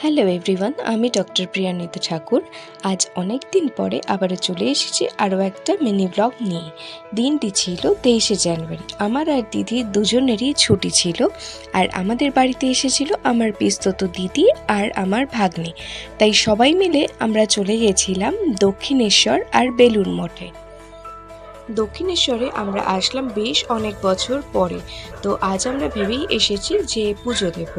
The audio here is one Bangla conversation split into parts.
হ্যালো এভরিওয়ান, আমি ডক্টর প্রিয়ানীতা ঠাকুর। আজ অনেক দিন পরে আবারও চলে এসেছি আরও একটা মিনি ব্লগ নিয়ে। দিনটি ছিল 23শে জানুয়ারি। আমার আর দিদির দুজনেরই ছুটি ছিল, আর আমাদের বাড়িতে এসেছিল আমার পিস্তত দিদি আর আমার ভাগ্নে। তাই সবাই মিলে আমরা চলে গেছিলাম দক্ষিণেশ্বর আর বেলুড় মঠে। দক্ষিণেশ্বরে আমরা আসলাম বেশ অনেক বছর পরে। তো আজ আমরা ভেবেই এসেছি যে পুজো দেব।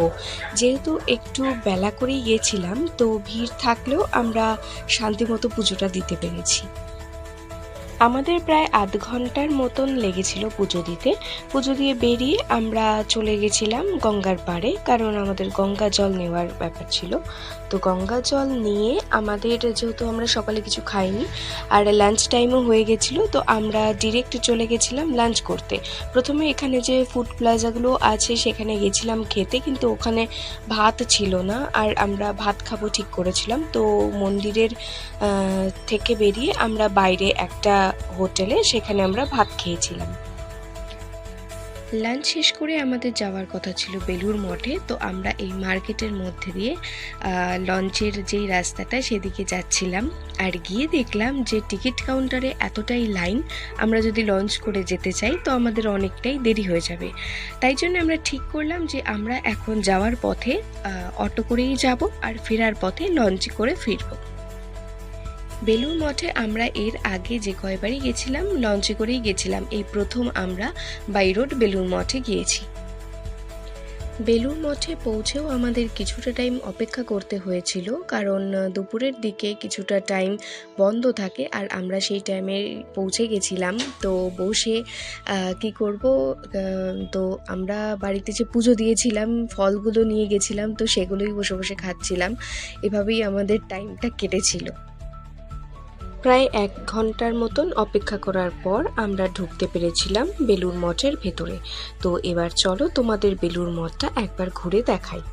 যেহেতু একটু বেলা করেই গিয়েছিলাম, তো ভিড় থাকলেও আমরা শান্তিমতো পুজোটা দিতে পেরেছি। আমাদের প্রায় আধ ঘন্টার মতন লেগেছিল পুজো দিতে। পুজো দিয়ে বেরিয়ে আমরা চলে গেছিলাম গঙ্গার পাড়ে, কারণ আমাদের গঙ্গা জল নেওয়ার ব্যাপার ছিল। তো গঙ্গা জল নিয়ে আমাদের, যেহেতু আমরা সকালে কিছু খাইনি আর লাঞ্চ টাইমও হয়ে গেছিলো, তো আমরা ডিরেক্ট চলে গেছিলাম লাঞ্চ করতে। প্রথমে এখানে যে ফুড প্লাজাগুলো আছে সেখানে গেছিলাম খেতে, কিন্তু ওখানে ভাত ছিল না, আর আমরা ভাত খাবো ঠিক করেছিলাম। তো মন্দিরের থেকে বেরিয়ে আমরা বাইরে একটা হোটেলে, সেখানে আমরা ভাত খেয়েছিলাম। লাঞ্চ শেষ করে আমাদের যাওয়ার কথা ছিল বেলুড় মঠে। তো আমরা এই মার্কেটের মধ্যে দিয়ে লঞ্চের যেই রাস্তাটা সেদিকে যাচ্ছিলাম, আর গিয়ে দেখলাম যে টিকিট কাউন্টারে এতটাই লাইন, আমরা যদি লঞ্চ করে যেতে চাই তো আমাদের অনেকটাই দেরি হয়ে যাবে। তাই জন্য আমরা ঠিক করলাম যে আমরা এখন যাওয়ার পথে অটো করেই যাব, আর ফেরার পথে লঞ্চ করে ফিরব। বেলুড় মঠে আমরা এর আগে যে কয়বারই গেছিলাম লঞ্চে করেই গেছিলাম, এই প্রথম আমরা বাই রোড বেলুড় মঠে গিয়েছি। বেলুড় মঠে পৌঁছেও আমাদের কিছুটা টাইম অপেক্ষা করতে হয়েছিল, কারণ দুপুরের দিকে কিছুটা টাইম বন্ধ থাকে, আর আমরা সেই টাইমে পৌঁছে গেছিলাম। তো বসে কি করব, তো আমরা বাড়িতে যে পুজো দিয়েছিলাম ফলগুলো নিয়ে গেছিলাম, তো সেগুলোই বসে বসে খাচ্ছিলাম। এভাবেই আমাদের টাইমটা কেটেছিল। প্রায় 1 ঘন্টার মতন অপেক্ষা করার পর আমরা ঢুকতে পেরেছিলাম বেলুড় মঠের ভেতরে। তো এবার চলো তোমাদের বেলুড় মঠটা একবার ঘুরে দেখাই।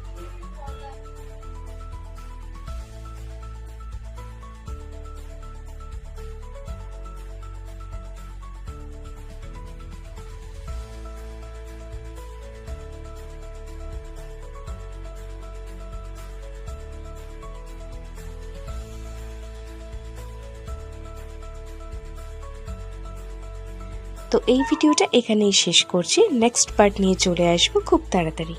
তো এই ভিডিওটা এখানেই শেষ করছি। নেক্সট পার্ট নিয়ে চলে আসবো খুব তাড়াতাড়ি।